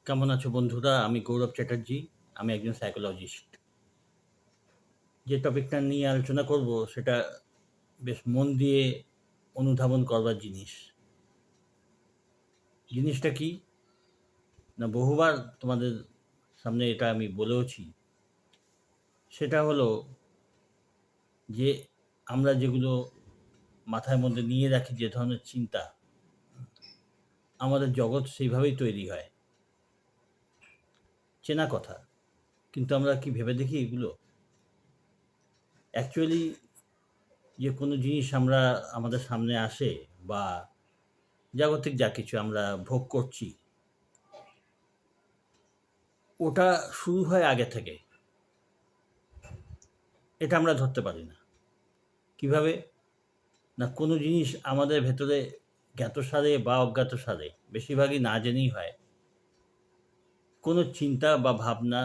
কেমন আছো বন্ধুরা? আমি গৌরব চ্যাটার্জি। আমি একজন সাইকোলজিস্ট। যে টপিকটা নিয়ে আলোচনা করব সেটা বেশ মন দিয়ে অনুধাবন করবার জিনিস। জিনিসটা কি? না বহুবার তোমাদের সামনে এটা আমি বলেওছি। সেটা হলো যে আমরা যেগুলো মাথার মধ্যে নিয়ে রাখি যে ধরনের চিন্তা, আমাদের জগৎ সেইভাবেই তৈরি হয়। চেনা কথা। কিন্তু আমরা কি ভেবে দেখি এগুলো? অ্যাকচুয়ালি যে কোনো জিনিস আমাদের সামনে আসে বা জাগতিক যা কিছু আমরা ভোগ করছি, ওটা শুরু হয় আগে থেকে। এটা আমরা ধরতে পারি না। কিভাবে? না কোনো জিনিস আমাদের ভেতরে জ্ঞাতসারে বা অজ্ঞাতসারে, বেশিরভাগই না জেনেই হয়। কোনো চিন্তা বা ভাবনা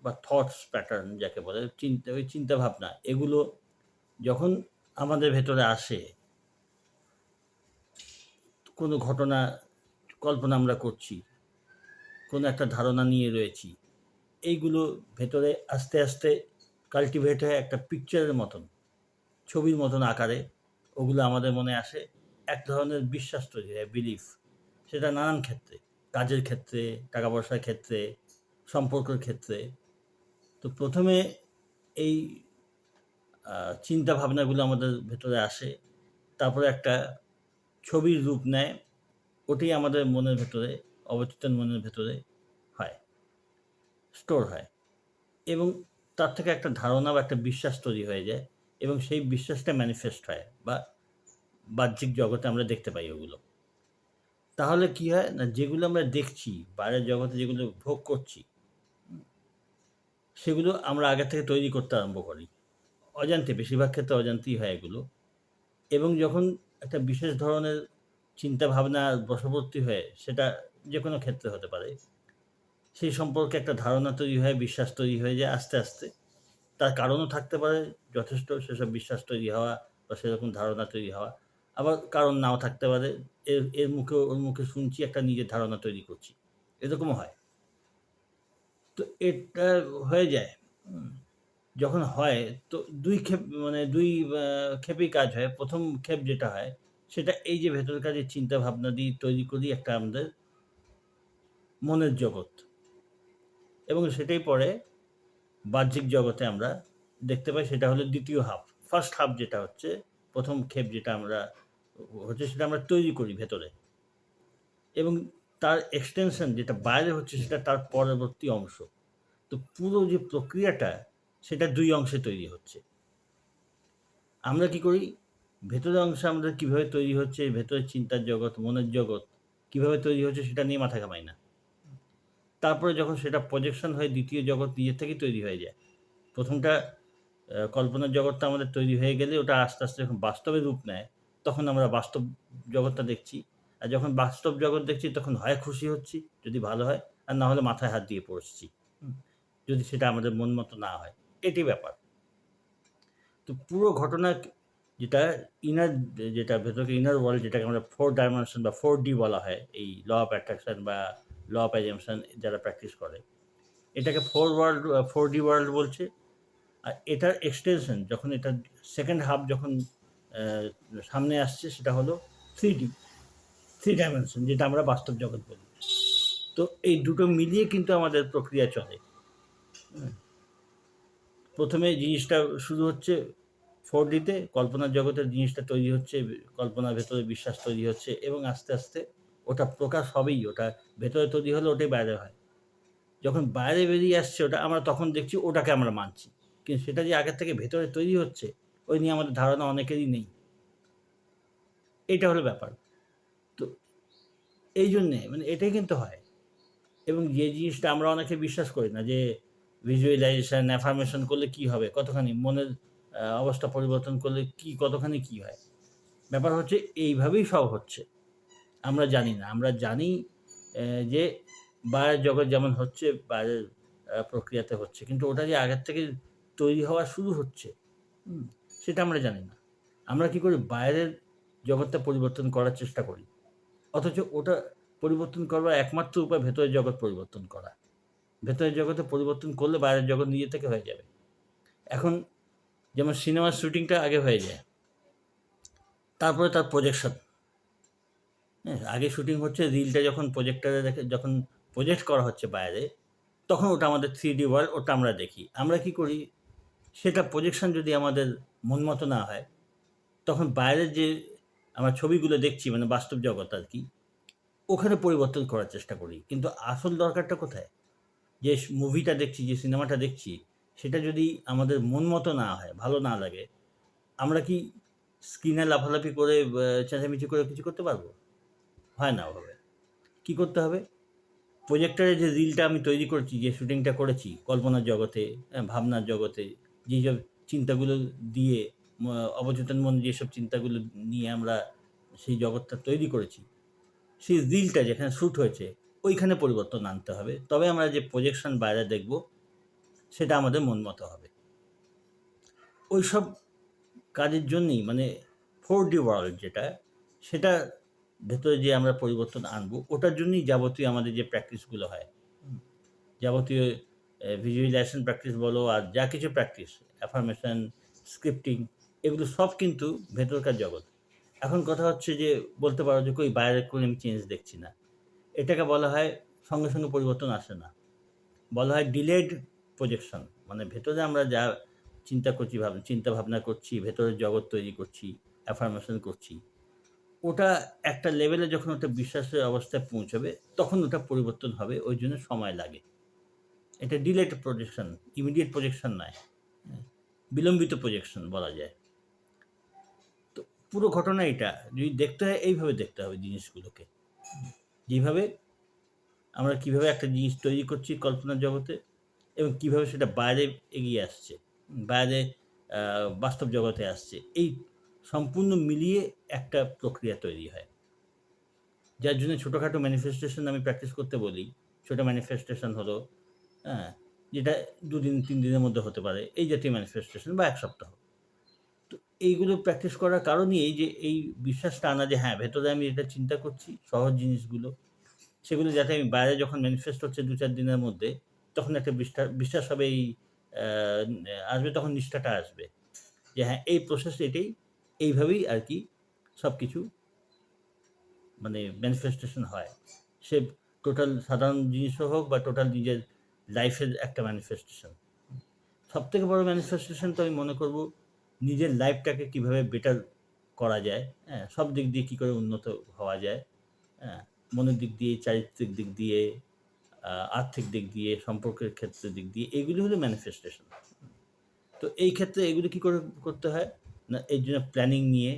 বা থটস প্যাটার্ন যাকে বলে, ওই চিন্তাভাবনা এগুলো যখন আমাদের ভেতরে আসে, কোনো ঘটনা কল্পনা আমরা করছি, কোনো একটা ধারণা নিয়ে রয়েছি। এইগুলো ভেতরে আস্তে, আস্তে কাল্টিভেট হয়ে একটা পিকচারের মতন, ছবির মতন আকারে ওগুলো আমাদের মনে আসে। এক ধরনের বিশ্বাস তৈরি হয়, বিলিফ। সেটা নানান ক্ষেত্রে, কাজের ক্ষেত্রে, টাকা পয়সার ক্ষেত্রে, সম্পর্কের ক্ষেত্রে। তো প্রথমে এই চিন্তা ভাবনাগুলো আমাদের ভেতরে আসে। তারপরে একটা ছবির রূপ নেয়। ওটাই আমাদের মনের ভেতরে, অবচেতন মনের ভেতরে হয়, স্টোর হয়। এবং তার থেকে একটা ধারণা বা একটা বিশ্বাস তৈরি হয়ে যায় এবং সেই বিশ্বাসটা ম্যানিফেস্ট হয় বা বাহ্যিক জগতে আমরা দেখতে পাই ওগুলো। তাহলে কি হয়? না যেগুলো আমরা দেখছি, বাইরের জগতে যেগুলো ভোগ করছি, সেগুলো আমরা আগে থেকে তৈরি করতে আরম্ভ করি। অজান্তে, বেশিরভাগ ক্ষেত্রে অজান্তেই হয় এগুলো। এবং যখন একটা বিশেষ ধরনের চিন্তাভাবনার বশবর্তী হয়ে, সেটা যেকোনো ক্ষেত্রে হতে পারে, সেই সম্পর্কে একটা ধারণা তৈরি হয়, বিশ্বাস তৈরি হয়ে যায় আস্তে, আস্তে। তার কারণও থাকতে পারে যথেষ্ট, সেসব বিশ্বাস তৈরি হওয়া বা সেরকম ধারণা তৈরি হওয়া। আবার কারণ নাও থাকতে পারে। এর মুখে ওর মুখে শুনছি, একটা নিজের ধারণা তৈরি করছি। এরকমও হয়। তো এটা হয়ে যায়। হুম? যখন হয় তো ২ ক্ষেপ, মানে ২ ক্ষেপেই কাজ হয়। ১ম ক্ষেপ যেটা হয় সেটা এই যে ভেতরকার যে চিন্তাভাবনা দিয়ে তৈরি করি একটা আমাদের মনের জগৎ, এবং সেটাই পরে বাহ্যিক জগতে আমরা দেখতে পাই। সেটা হলো ২য় হাফ। ফার্স্ট হাফ যেটা হচ্ছে, ১ম ক্ষেপ যেটা আমরা হচ্ছে সেটা আমরা তৈরি করি ভেতরে, এবং তার এক্সটেনশন যেটা বাইরে হচ্ছে সেটা তার পরবর্তী অংশ। তো পুরো যে প্রক্রিয়াটা সেটা ২ অংশে তৈরি হচ্ছে। আমরা কি করি? ভেতরের অংশে আমাদের কিভাবে তৈরি হচ্ছে, ভেতরের চিন্তার জগৎ, মনের জগৎ কিভাবে তৈরি হচ্ছে সেটা নিয়ে মাথা ঘামাই না। তারপরে যখন সেটা প্রজেকশন হয়ে ২য় জগৎ নিজের থেকেই তৈরি হয়ে যায়। ১ম টা কল্পনার জগৎটা আমাদের তৈরি হয়ে গেলে ওটা আস্তে, আস্তে যখন বাস্তবে রূপ নেয়, তখন আমরা বাস্তব জগৎটা দেখছি। আর যখন বাস্তব জগৎ দেখছি তখন হয় খুশি হচ্ছি, যদি ভালো হয়, আর না হলে মাথায় হাত দিয়ে পড়ছি। হুম? যদি সেটা আমাদের মন মতো না হয়। এটাই ব্যাপার। তো পুরো ঘটনা যেটা ইনার, যেটা ভেতরে ইনার ওয়ার্ল্ড, যেটাকে আমরা 4 ডাইমেনশন বা 4D বলা হয়, এই ল অফ অ্যাট্রাকশন বা ল অফ অ্যাজাম্পশন যারা প্র্যাকটিস করে। এটাকে 4D ওয়ার্ল্ড বলছে। আর এটার এক্সটেনশন যখন এটা সেকেন্ড হাফ যখন আ সামনে আসছে সেটা হলো 3D, 3 ডাইমেনশন যেটা আমরা বাস্তব জগৎ বলি। তো এই দুটো মিলিয়ে কিন্তু আমাদের প্রক্রিয়া চলে। হুম? ১ম এ জিনিসটা শুরু হচ্ছে 4D তে, কল্পনার জগতের জিনিসটা তৈরি হচ্ছে, কল্পনার ভেতরে বিশ্বাস তৈরি হচ্ছে এবং আস্তে, আস্তে ওটা প্রকাশ হবেই। ওটা ভেতরে তৈরি হলে ওটাই বাইরে হয়। যখন বাইরে বেরিয়ে আসছে ওটা, আমরা তখন দেখছি ওটাকে আমরা মানছি। কিন্তু সেটা যে আগের থেকে ভেতরে তৈরি হচ্ছে, ওই নিয়ে আমাদের ধারণা অনেকেরই নেই। এইটা হলো ব্যাপার। তো এইজন্যে মানে এটাই কিন্তু হয়। এবং যে জিনিসটা আমরা অনেকে বিশ্বাস করি না যে ভিজুয়ালাইজেশন, অ্যাফার্মেশন করলে কি হবে? কতখানি মনের অবস্থা পরিবর্তন করলে কতখানি কি হয়? ব্যাপার হচ্ছে এইভাবেই সব হচ্ছে। আমরা জানি না। আমরা জানি যে বাইরের জগৎ যেমন হচ্ছে, বাইরের প্রক্রিয়াতে হচ্ছে। কিন্তু ওটা যে আগের থেকে তৈরি হওয়া শুরু হচ্ছে, হুম? সেটা আমরা জানি না। আমরা কি করি? বাইরের জগৎটা পরিবর্তন করার চেষ্টা করি। অথচ ওটা পরিবর্তন করবার একমাত্র উপায় ভেতরের জগৎ পরিবর্তন করা। ভেতরের জগতে পরিবর্তন করলে বাইরের জগৎ নিজে থেকে হয়ে যাবে। এখন যেমন সিনেমার শুটিংটা আগে হয়ে যায়, তারপরে তার প্রজেকশন। হ্যাঁ? আগে শুটিং হচ্ছে, রিলটা যখন প্রজেক্টরে যখন প্রজেক্ট করা হচ্ছে বাইরে, তখন ওটা আমাদের 3D ওয়ার্ল্ড, ওটা আমরা দেখি। আমরা কি করি, সেটা প্রজেকশন যদি আমাদের মন মতো না হয়, তখন বাইরের যে আমরা ছবিগুলো দেখছি মানে বাস্তব জগৎ আরকি, ওখানে পরিবর্তন করার চেষ্টা করি। কিন্তু আসল দরকারটা কোথায়? যে মুভিটা দেখছি, যে সিনেমাটা দেখছি, সেটা যদি আমাদের মন মতো না হয়, ভালো না লাগে, আমরা কি স্ক্রিনে লাফালাফি করে চেঁচামেচি করে কিছু করতে পারবো? হয় না ওভাবে। কি করতে হবে? প্রজেক্টরে যে রিলটা আমি তৈরি করেছি, যে শুটিংটা করেছি কল্পনার জগতে, ভাবনার জগতে, যেসব চিন্তাগুলো দিয়ে অবচেতন মনে যেসব চিন্তাগুলো নিয়ে আমরা সেই জগৎটা তৈরি করেছি, সেই রিলটা যেখানে শ্যুট হয়েছে, ওইখানে পরিবর্তন আনতে হবে। তবে আমরা যে প্রজেকশন বাইরে দেখব, সেটা আমাদের মন মতো হবে। ওইসব কাজের জন্যই মানে 4D ওয়ার্ল্ড যেটা, সেটা ভেতরে যে আমরা পরিবর্তন আনবো, ওটার জন্যই যাবতীয় আমাদের যে প্র্যাকটিসগুলো হয়। যাবতীয় ভিজুয়ালাইজেশন প্র্যাকটিস বলো আর যা কিছু প্র্যাকটিস, অ্যাফার্মেশন, স্ক্রিপ্টিং, এগুলো সব কিন্তু ভেতরকার জগৎ। এখন কথা হচ্ছে যে বলতে পারো যে কই বাইরের কোনো আমি চেঞ্জ দেখছি না। এটাকে বলা হয় সঙ্গে, সঙ্গে পরিবর্তন আসে না। বলা হয় ডিলেড প্রজেকশন। মানে ভেতরে আমরা যা চিন্তা করছি, চিন্তা ভাবনা করছি, ভেতরের জগৎ তৈরি করছি, অ্যাফার্মেশন করছি, ওটা একটা লেভেলে যখন ওটা বিশ্বাসের অবস্থায় পৌঁছাবে, তখন ওটা পরিবর্তন হবে। ওই জন্য সময় লাগে। এটা ডিলেড প্রজেকশন, ইমিডিয়েট প্রজেকশন নয়। হ্যাঁ? বিলম্বিত প্রজেকশন বলা যায়। তো পুরো ঘটনা এটা। যদি দেখতে হয়, এইভাবে দেখতে হবে জিনিসগুলোকে। যেভাবে আমরা কিভাবে একটা জিনিস তৈরি করছি কল্পনার জগতে, এবং কিভাবে সেটা বাইরে এগিয়ে আসছে, বাইরে বাস্তব জগতে আসছে। এই সম্পূর্ণ মিলিয়ে একটা প্রক্রিয়া তৈরি হয়। যার জন্য ছোটখাটো ম্যানিফেস্টেশন আমি প্র্যাকটিস করতে বলি। ছোট ম্যানিফেস্টেশন হলো, হ্যাঁ? যেটা ২ দিন ৩ দিনের মধ্যে হতে পারে। এই জাতীয় ম্যানিফেস্টেশন বা ১ সপ্তাহ। তো এইগুলো প্র্যাকটিস করার কারণই এই যে এই বিশ্বাসটা আনা যে হ্যাঁ, ভেতরে আমি এটা চিন্তা করছি, সহজ জিনিসগুলো, সেগুলো যাতে আমি বাইরে যখন ম্যানিফেস্ট হচ্ছে ২-৪ দিনের মধ্যে, তখন একটা বিশ্বাস হবে, এই আ আসবে, তখন নিষ্ঠাটা আসবে। যে হ্যাঁ, এই প্রসেস এটাই, এইভাবেই আরকি সবকিছু মানে ম্যানিফেস্টেশন হয়। সে টোটাল সাধারণ জিনিসও হোক বা টোটাল নিজের লাইফের একটা ম্যানিফেস্টেশন। সবথেকে বড় ম্যানিফেস্টেশন তো আমি মনে করব নিজের লাইফটাকে কিভাবে বেটার করা যায়, হ্যাঁ? সব দিক দিয়ে কি করে উন্নত হওয়া যায়, হ্যাঁ? মনের দিক দিয়ে, চারিত্রিক দিক দিয়ে, আর্থিক দিক দিয়ে, সম্পর্কের ক্ষেত্রের দিক দিয়ে, এগুলো হলো ম্যানিফেস্টেশন। তো এই ক্ষেত্রে এগুলো কি করে করতে হয়? না, এর জন্য প্ল্যানিং নিয়ে,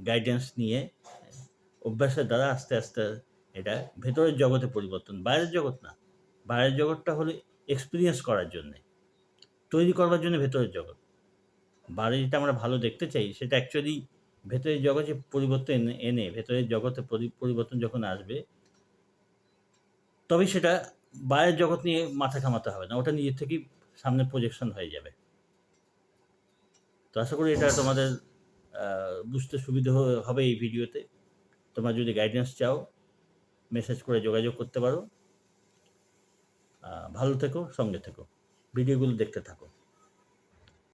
গাইডেন্স নিয়ে, অভ্যাসের দ্বারা আস্তে, আস্তে এটা ভেতরের জগতে পরিবর্তন, বাইরের জগৎ না। বাইরের জগৎটা হলো এক্সপেরিয়েন্স করার জন্যে, তৈরি করবার জন্য ভেতরের জগৎ। বাইরে যেটা আমরা ভালো দেখতে চাই, সেটা অ্যাকচুয়ালি ভেতরের জগতে পরিবর্তন এনে ভেতরের জগতে পরিবর্তন যখন আসবে, তবেই সেটা বাইরের জগৎ নিয়ে মাথা ঘামাতে হবে না। ওটা নিজের থেকেই সামনে প্রজেকশন হয়ে যাবে। তো আশা করি এটা তোমাদের আ বুঝতে সুবিধা হবে এই ভিডিওতে। তোমরা যদি গাইডেন্স চাও, মেসেজ করে যোগাযোগ করতে পারো। ভালো থেকো, সঙ্গে থেকো। ভিডিওগুলো দেখতে থাকো।